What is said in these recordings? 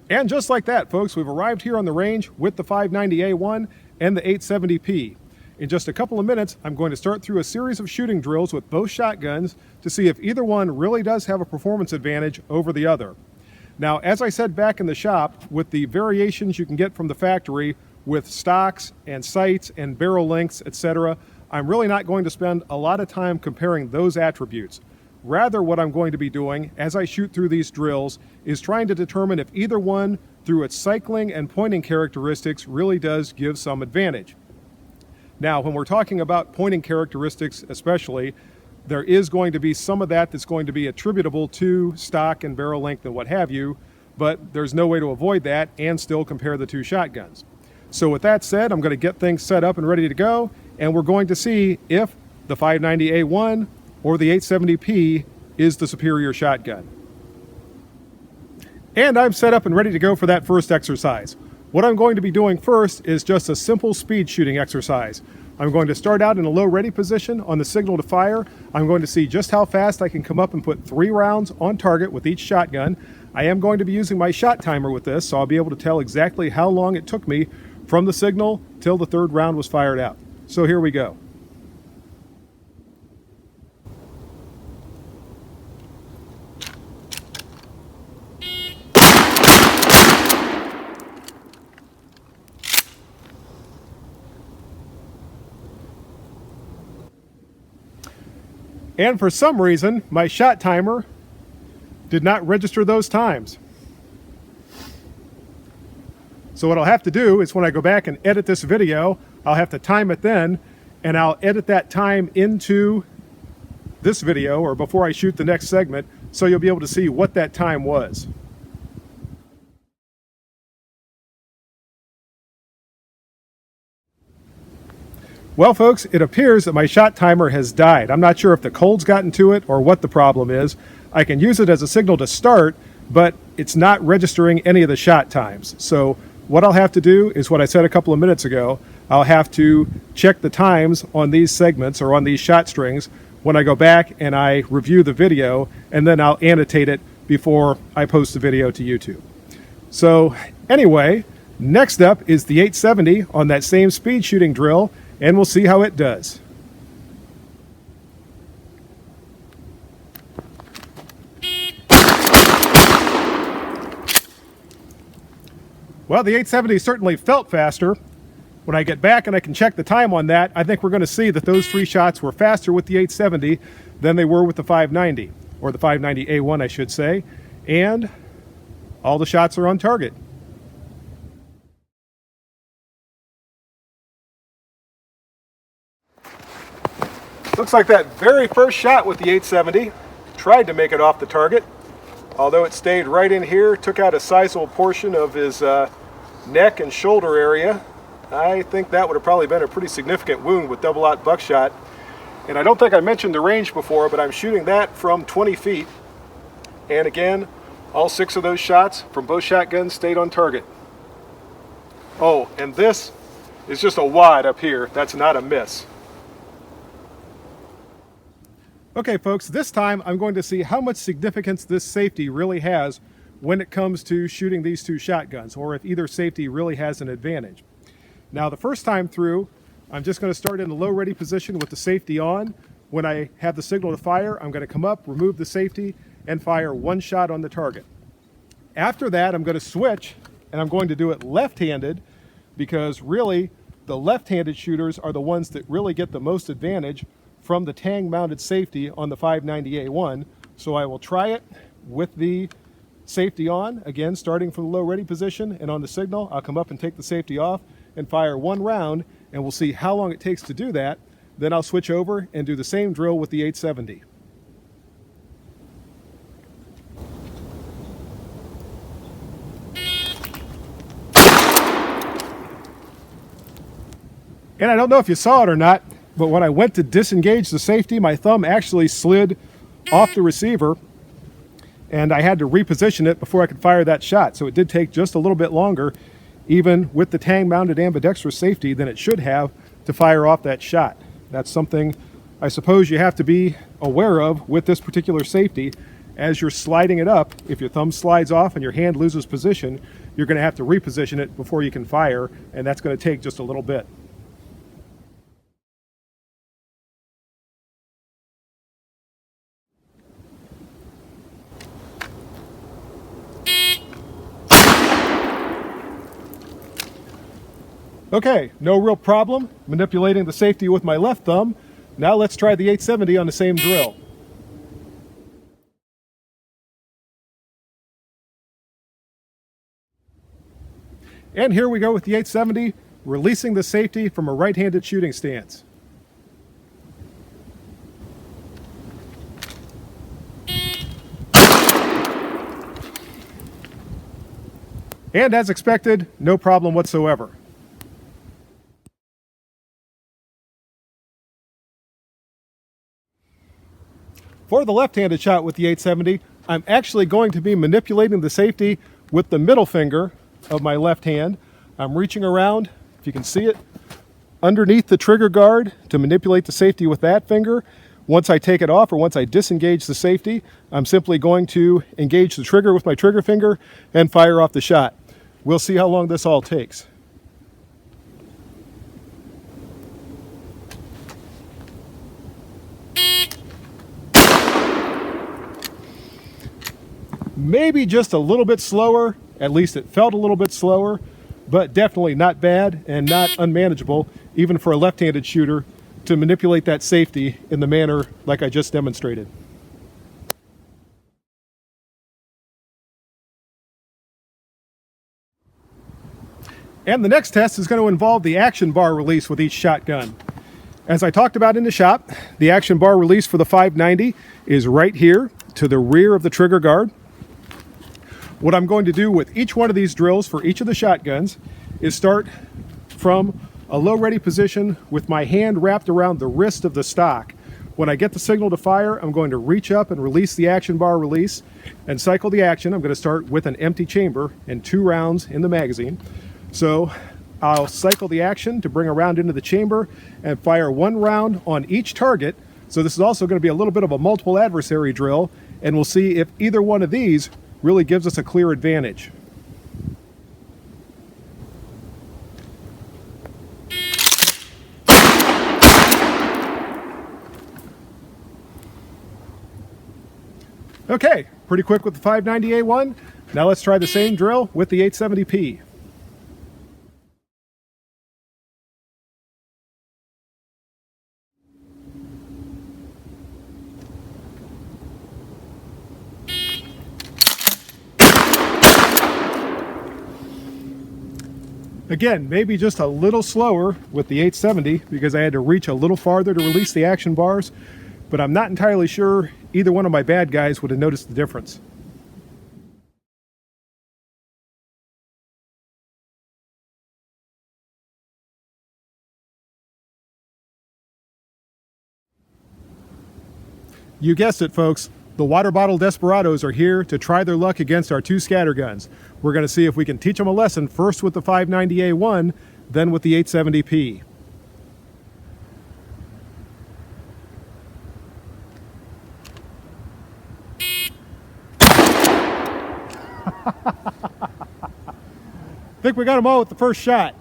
And just like that, folks, we've arrived here on the range with the 590A1 and the 870P. In just a couple of minutes, I'm going to start through a series of shooting drills with both shotguns to see if either one really does have a performance advantage over the other. Now, as I said back in the shop, with the variations you can get from the factory with stocks and sights and barrel lengths, etc., I'm really not going to spend a lot of time comparing those attributes. Rather, what I'm going to be doing as I shoot through these drills is trying to determine if either one, through its cycling and pointing characteristics, really does give some advantage. Now, when we're talking about pointing characteristics especially, there is going to be some of that that's going to be attributable to stock and barrel length and what have you, but there's no way to avoid that and still compare the two shotguns. So with that said, I'm going to get things set up and ready to go, and we're going to see if the 590A1 or the 870P is the superior shotgun. And I'm set up and ready to go for that first exercise. What I'm going to be doing first is just a simple speed shooting exercise. I'm going to start out in a low ready position on the signal to fire. I'm going to see just how fast I can come up and put 3 rounds on target with each shotgun. I am going to be using my shot timer with this, so I'll be able to tell exactly how long it took me from the signal till the 3rd round was fired out. So here we go. And for some reason, my shot timer did not register those times. So what I'll have to do is when I go back and edit this video, I'll have to time it then, and I'll edit that time into this video or before I shoot the next segment, so you'll be able to see what that time was. Well, folks, it appears that my shot timer has died. I'm not sure if the cold's gotten to it or what the problem is. I can use it as a signal to start, but it's not registering any of the shot times. So what I'll have to do is what I said a couple of minutes ago. I'll have to check the times on these segments or on these shot strings when I go back and I review the video, and then I'll annotate it before I post the video to YouTube. So anyway, next up is the 870 on that same speed shooting drill, and we'll see how it does. Well, the 870 certainly felt faster. When I get back and I can check the time on that, I think we're going to see that those 3 shots were faster with the 870 than they were with the 590, or the 590A1, I should say, and all the shots are on target. Looks like that very first shot with the 870 tried to make it off the target, although it stayed right in here, took out a sizable portion of his neck and shoulder area. I think that would have probably been a pretty significant wound with double-aught buckshot. And I don't think I mentioned the range before, but I'm shooting that from 20 feet. And again, all 6 of those shots from both shotguns stayed on target. Oh, and this is just a wad up here. That's not a miss. Okay, folks, this time I'm going to see how much significance this safety really has when it comes to shooting these 2 shotguns, or if either safety really has an advantage. Now, the first time through, I'm just going to start in a low ready position with the safety on. When I have the signal to fire, I'm going to come up, remove the safety, and fire 1 shot on the target. After that, I'm going to switch, and I'm going to do it left-handed, because really, the left-handed shooters are the ones that really get the most advantage from the tang-mounted safety on the 590A1. So I will try it with the safety on, again starting from the low ready position, and on the signal I'll come up and take the safety off and fire 1 round, and we'll see how long it takes to do that. Then I'll switch over and do the same drill with the 870. And I don't know if you saw it or not, but when I went to disengage the safety, my thumb actually slid off the receiver, and I had to reposition it before I could fire that shot. So it did take just a little bit longer, even with the tang-mounted ambidextrous safety, than it should have to fire off that shot. That's something I suppose you have to be aware of with this particular safety, as you're sliding it up, if your thumb slides off and your hand loses position, you're going to have to reposition it before you can fire, and that's going to take just a little bit. Okay, no real problem manipulating the safety with my left thumb. Now let's try the 870 on the same drill. And here we go with the 870, releasing the safety from a right-handed shooting stance. And as expected, no problem whatsoever. For the left-handed shot with the 870, I'm actually going to be manipulating the safety with the middle finger of my left hand. I'm reaching around, if you can see it, underneath the trigger guard to manipulate the safety with that finger. Once I take it off, or once I disengage the safety, I'm simply going to engage the trigger with my trigger finger and fire off the shot. We'll see how long this all takes. Maybe just a little bit slower, at least it felt a little bit slower, but definitely not bad and not unmanageable, even for a left-handed shooter, to manipulate that safety in the manner like I just demonstrated. And the next test is going to involve the action bar release with each shotgun. As I talked about in the shop, the action bar release for the 590 is right here to the rear of the trigger guard. What I'm going to do with each one of these drills for each of the shotguns is start from a low ready position with my hand wrapped around the wrist of the stock. When I get the signal to fire, I'm going to reach up and release the action bar release and cycle the action. I'm going to start with an empty chamber and 2 rounds in the magazine. So I'll cycle the action to bring a round into the chamber and fire 1 round on each target. So this is also going to be a little bit of a multiple adversary drill, and we'll see if either one of these really gives us a clear advantage. Okay, pretty quick with the 590A1. Now let's try the same drill with the 870P. Again, maybe just a little slower with the 870 because I had to reach a little farther to release the action bars, but I'm not entirely sure either one of my bad guys would have noticed the difference. You guessed it, folks. The water bottle desperados are here to try their luck against our 2 scatterguns. We're going to see if we can teach them a lesson first with the 590A1, then with the 870P. I think we got them all with the first shot.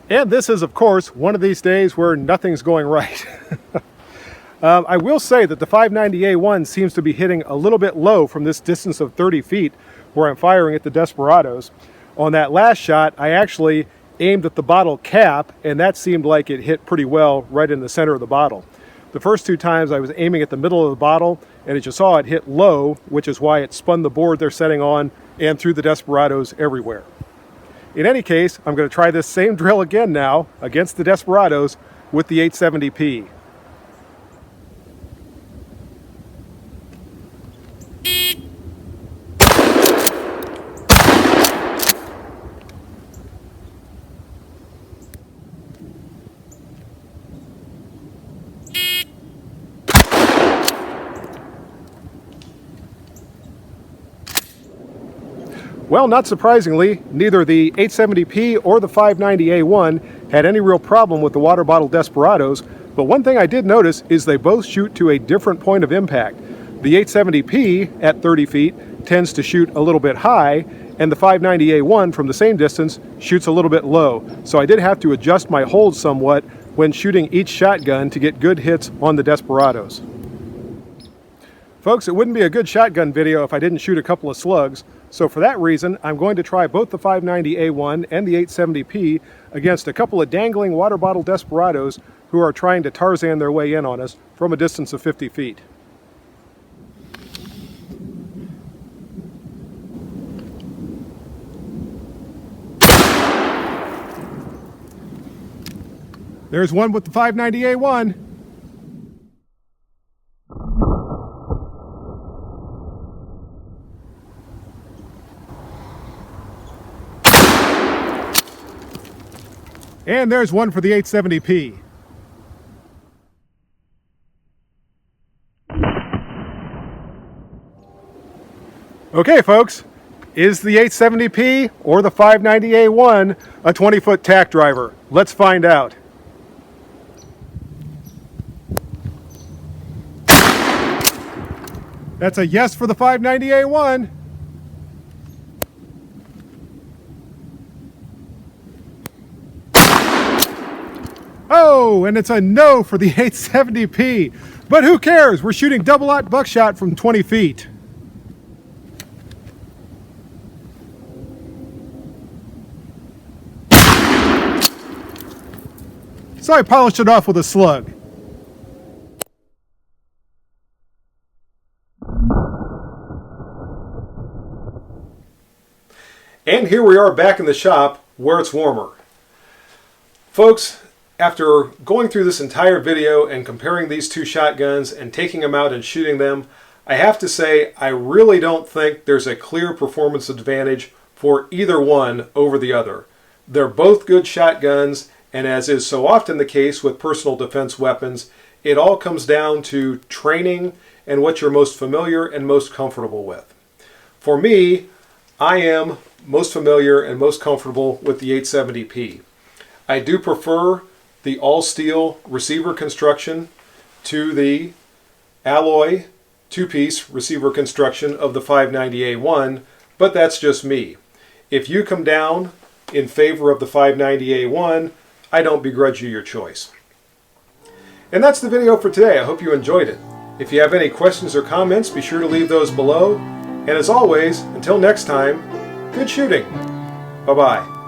And this is, of course, one of these days where nothing's going right. I will say that the 590A1 seems to be hitting a little bit low from this distance of 30 feet where I'm firing at the desperados. On that last shot, I actually aimed at the bottle cap, and that seemed like it hit pretty well right in the center of the bottle. The first 2 times I was aiming at the middle of the bottle, and as you saw, it hit low, which is why it spun the board they're setting on and threw the desperados everywhere. In any case, I'm going to try this same drill again now against the desperados with the 870P. Well, not surprisingly, neither the 870P or the 590A1 had any real problem with the water bottle Desperados, but one thing I did notice is they both shoot to a different point of impact. The 870P at 30 feet tends to shoot a little bit high, and the 590A1 from the same distance shoots a little bit low. So I did have to adjust my hold somewhat when shooting each shotgun to get good hits on the Desperados. Folks, it wouldn't be a good shotgun video if I didn't shoot a couple of slugs, so for that reason I'm going to try both the 590A1 and the 870P against a couple of dangling water bottle Desperados who are trying to Tarzan their way in on us from a distance of 50 feet. There's one with the 590A1. And there's one for the 870P. Okay, folks, is the 870P or the 590A1 a 20-foot tack driver? Let's find out. That's a yes for the 590A1. Oh, and it's a no for the 870P. But who cares? We're shooting double-aught buckshot from 20 feet. So I polished it off with a slug. And here we are back in the shop where it's warmer. Folks, after going through this entire video and comparing these two shotguns and taking them out and shooting them, I have to say I really don't think there's a clear performance advantage for either one over the other. They're both good shotguns, and as is so often the case with personal defense weapons, it all comes down to training and what you're most familiar and most comfortable with. For me, I am most familiar and most comfortable with the 870P. I do prefer the all-steel receiver construction to the alloy two-piece receiver construction of the 590A1, but that's just me. If you come down in favor of the 590A1, I don't begrudge you your choice. And that's the video for today. I hope you enjoyed it. If you have any questions or comments, be sure to leave those below. And as always, until next time, good shooting. Bye-bye.